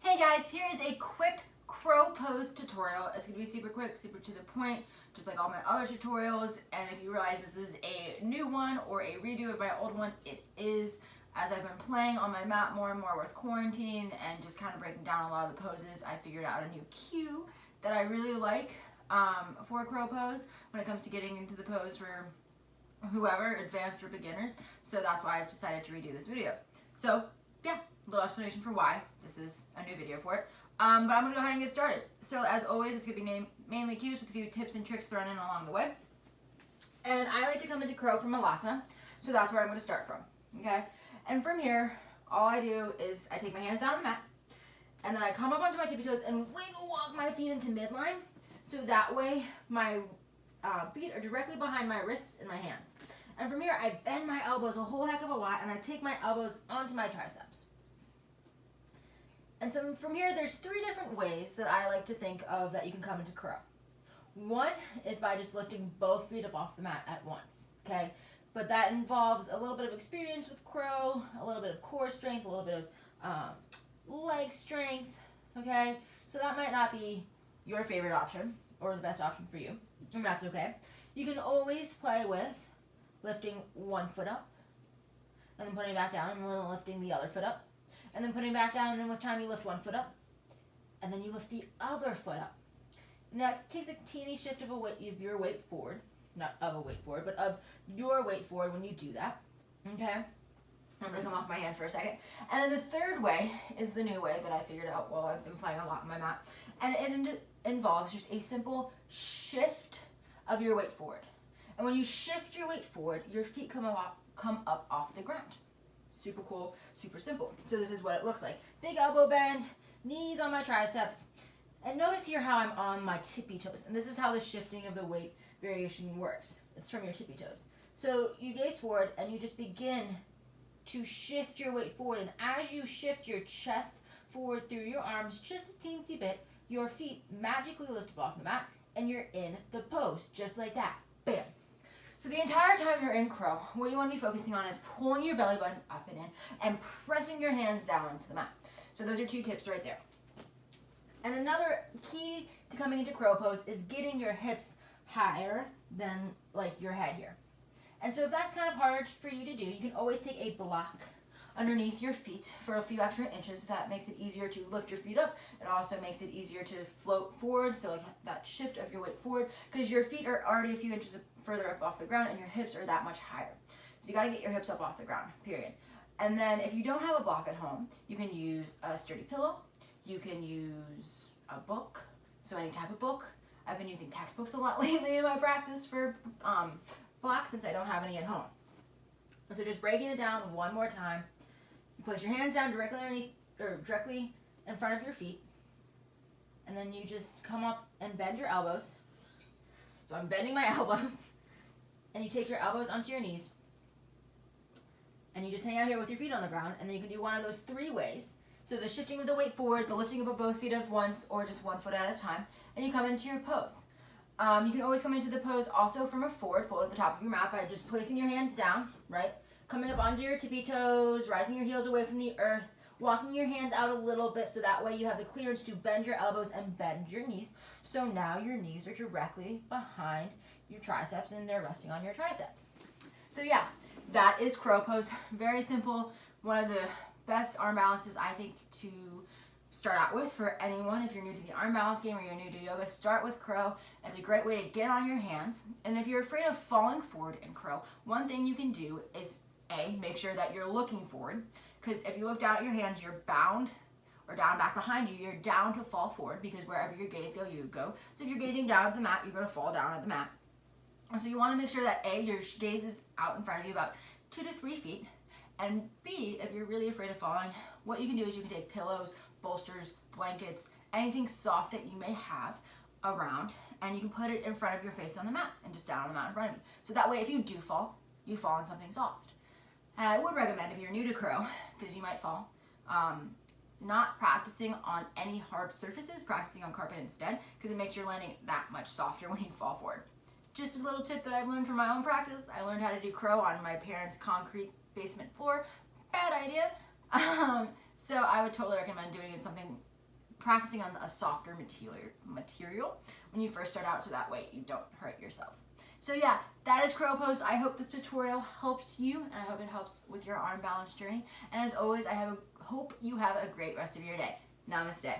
Hey guys, here is a quick crow pose tutorial. It's going to be super quick, super to the point, just like all my other tutorials. And if you realize this is a new one or a redo of my old one, it is. As I've been playing on my mat more and more with quarantine and just kind of breaking down a lot of the poses, I figured out a new cue that I really like for a crow pose when it comes to getting into the pose for whoever, advanced or beginners. So that's why I've decided to redo this video. So yeah, a little explanation for why this is a new video for it. But I'm going to go ahead and get started. So as always, it's going to be mainly cues with a few tips and tricks thrown in along the way. And I like to come into crow from Malasana, so that's where I'm going to start from. Okay? And from here, all I do is I take my hands down on the mat, and then I come up onto my tippy toes and wiggle walk my feet into midline, so that way my feet are directly behind my wrists and my hands. And from here, I bend my elbows a whole heck of a lot, and I take my elbows onto my triceps. And so from here, there's three different ways that I like to think of that you can come into crow. One is by just lifting both feet up off the mat at once, okay? But that involves a little bit of experience with crow, a little bit of core strength, a little bit of leg strength, okay? So that might not be your favorite option or the best option for you, and that's okay. You can always play with lifting one foot up, and then putting it back down, and then lifting the other foot up, and then putting it back down, and then with time you lift one foot up, and then you lift the other foot up. And that takes a teeny shift of your weight forward. Not of a weight forward, but of your weight forward when you do that, okay? I'm going to come off my hands for a second. And then the third way is the new way that I figured out while I've been playing a lot on my mat. And it involves just a simple shift of your weight forward. And when you shift your weight forward, your feet come up off the ground. Super cool, super simple. So this is what it looks like. Big elbow bend, knees on my triceps. And notice here how I'm on my tippy toes. And this is how the shifting of the weight variation works. It's from your tippy toes. So you gaze forward and you just begin to shift your weight forward. And as you shift your chest forward through your arms just a teensy bit, your feet magically lift up off the mat and you're in the pose, just like that. Bam. So the entire time you're in crow, what you want to be focusing on is pulling your belly button up and in and pressing your hands down into the mat. So those are two tips right there. And another key to coming into crow pose is getting your hips higher than like your head here. And so if that's kind of hard for you to do, you can always take a block underneath your feet for a few extra inches. That makes it easier to lift your feet up. It also makes it easier to float forward, so like that shift of your weight forward, because your feet are already a few inches further up off the ground and your hips are that much higher. So you got to get your hips up off the ground, period. And then if you don't have a block at home, you can use a sturdy pillow. You can use a book, so any type of book. I've been using textbooks a lot lately in my practice for blocks since I don't have any at home. So just breaking it down one more time. You place your hands down directly underneath or directly in front of your feet. And then you just come up and bend your elbows. So I'm bending my elbows. And you take your elbows onto your knees. And you just hang out here with your feet on the ground. And then you can do one of those three ways. So the shifting of the weight forward, the lifting up of both feet at once, or just one foot at a time, and you come into your pose. You can always come into the pose also from a forward fold at the top of your mat by just placing your hands down, right? Coming up onto your tippy toes, rising your heels away from the earth, walking your hands out a little bit so that way you have the clearance to bend your elbows and bend your knees. So now your knees are directly behind your triceps and they're resting on your triceps. So yeah, that is crow pose. Very simple. One of the best arm balances I think to start out with for anyone. If you're new to the arm balance game or you're new to yoga, start with crow. It's a great way to get on your hands. And if you're afraid of falling forward in crow, one thing you can do is make sure that you're looking forward, because if you look down at your hands, you're bound, or down back behind you, you're down to fall forward, because wherever your gaze go, you go. So if you're gazing down at the mat, you're going to fall down at the mat. And so you want to make sure that your gaze is out in front of you about 2 to 3 feet. And B, if you're really afraid of falling, what you can do is you can take pillows, bolsters, blankets, anything soft that you may have around, and you can put it in front of your face on the mat and just down on the mat in front of you. So that way if you do fall, you fall on something soft. And I would recommend, if you're new to crow, because you might fall, not practicing on any hard surfaces, practicing on carpet instead, because it makes your landing that much softer when you fall forward. Just a little tip that I've learned from my own practice. I learned how to do crow on my parents' concrete basement floor. Bad idea. So I would totally recommend doing it something practicing on a softer material when you first start out, so that way you don't hurt yourself. So yeah, that is crow pose. I hope this tutorial helps you, and I hope it helps with your arm balance journey. And as always, hope you have a great rest of your day. Namaste.